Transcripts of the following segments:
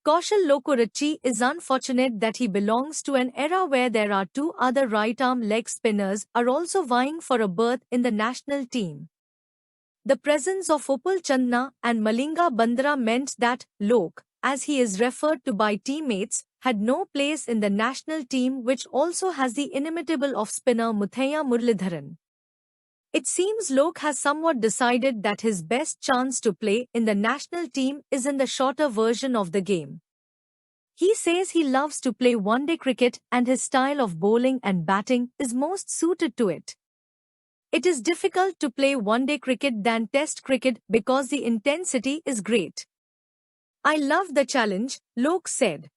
Kaushal Lokuarachchi is unfortunate that he belongs to an era where there are two other right-arm leg spinners are also vying for a berth in the national team. The presence of Uppal Chandna and Malinga Bandara meant that Lok, as he is referred to by teammates, had no place in the national team, which also has the inimitable off-spinner Muthaiya Muralidharan. It seems Lok has somewhat decided that his best chance to play in the national team is in the shorter version of the game. He says he loves to play one-day cricket and his style of bowling and batting is most suited to it. It is difficult to play one-day cricket than test cricket because the intensity is great. I love the challenge, Lok said.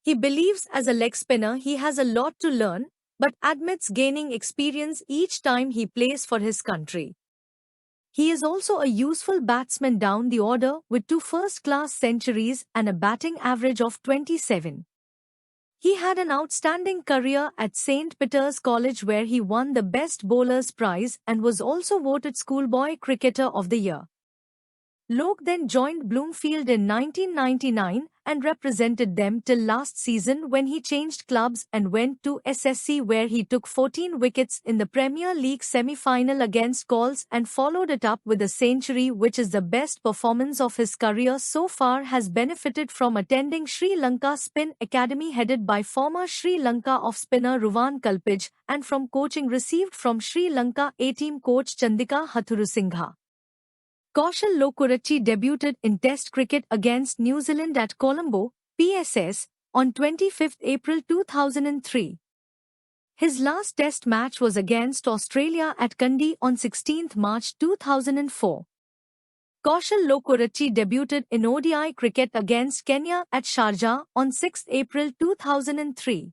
He believes as a leg spinner he has a lot to learn, but admits gaining experience each time he plays for his country. He is also a useful batsman down the order with 2 first-class centuries and a batting average of 27. He had an outstanding career at St. Peter's College where he won the Best Bowlers Prize and was also voted Schoolboy Cricketer of the Year. Lok then joined Bloomfield in 1999 and represented them till last season when he changed clubs and went to SSC where he took 14 wickets in the Premier League semi-final against Cols and followed it up with a century, which is the best performance of his career so far. Has benefited from attending Sri Lanka Spin Academy headed by former Sri Lanka off-spinner Ruvan Kalpij and from coaching received from Sri Lanka A-team coach Chandika Hathurusingha. Kaushal Lokuarachchi debuted in Test cricket against New Zealand at Colombo, PSS, on 25 April 2003. His last Test match was against Australia at Kandy on 16 March 2004. Kaushal Lokuarachchi debuted in ODI cricket against Kenya at Sharjah on 6 April 2003.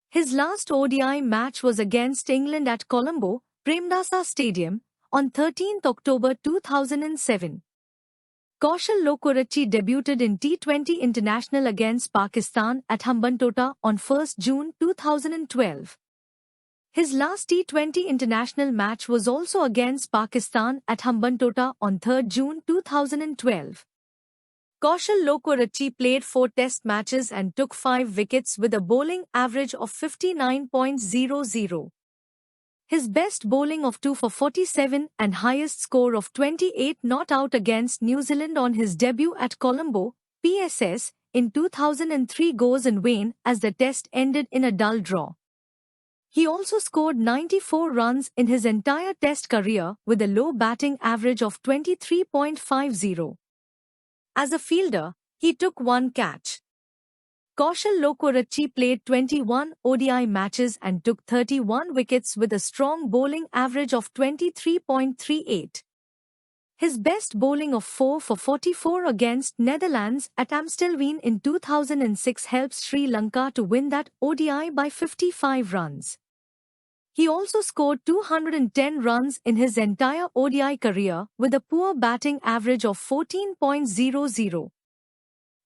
His last ODI match was against England at Colombo, Premdasa Stadium, on 13 October 2007. Kaushal Lokuarachchi debuted in T20 International against Pakistan at Hambantota on 1 June 2012. His last T20 International match was also against Pakistan at Hambantota on 3 June 2012. Kaushal Lokuarachchi played 4 Test matches and took 5 wickets with a bowling average of 59.00. His best bowling of 2 for 47 and highest score of 28 not out against New Zealand on his debut at Colombo, PSS, in 2003 goes in vain as the test ended in a dull draw. He also scored 94 runs in his entire Test career with a low batting average of 23.50. As a fielder, he took 1 catch. Kaushal Lokuarachchi played 21 ODI matches and took 31 wickets with a strong bowling average of 23.38. His best bowling of 4 for 44 against Netherlands at Amstelveen in 2006 helped Sri Lanka to win that ODI by 55 runs. He also scored 210 runs in his entire ODI career with a poor batting average of 14.00.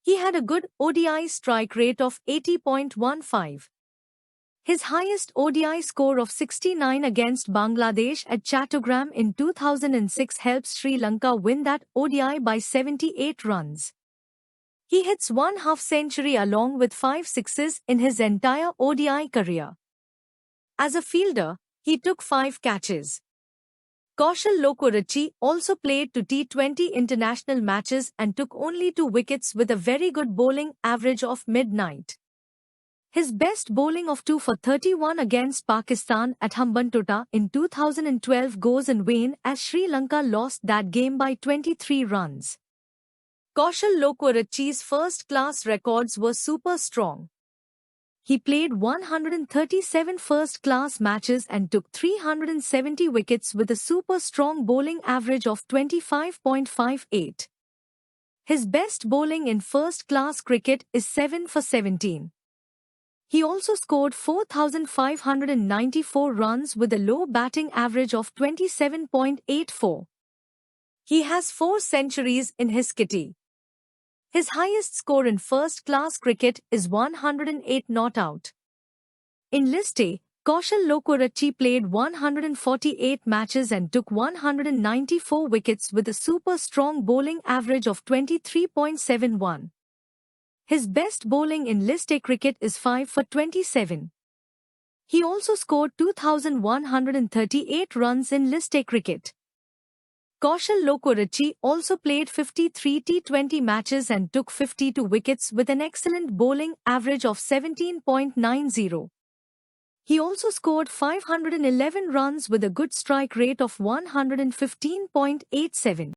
He had a good ODI strike rate of 80.15. His highest ODI score of 69 against Bangladesh at Chattogram in 2006 helped Sri Lanka win that ODI by 78 runs. He hits 1 half-century along with 5 sixes in his entire ODI career. As a fielder, he took 5 catches. Kaushal Lokuarachchi also played 2 T20 international matches and took only 2 wickets with a very good bowling average of midnight. His best bowling of 2 for 31 against Pakistan at Hambantota in 2012 goes in vain as Sri Lanka lost that game by 23 runs. Kaushal Lokuarachchi's first-class records were super strong. He played 137 first-class matches and took 370 wickets with a super strong bowling average of 25.58. His best bowling in first-class cricket is 7 for 17. He also scored 4,594 runs with a low batting average of 27.84. He has 4 centuries in his kitty. His highest score in first-class cricket is 108 not out. In List A, Kaushal Lokuarachchi played 148 matches and took 194 wickets with a super strong bowling average of 23.71. His best bowling in List A cricket is 5 for 27. He also scored 2,138 runs in List A cricket. Kaushal Lokuarachchi also played 53 T20 matches and took 52 wickets with an excellent bowling average of 17.90. He also scored 511 runs with a good strike rate of 115.87.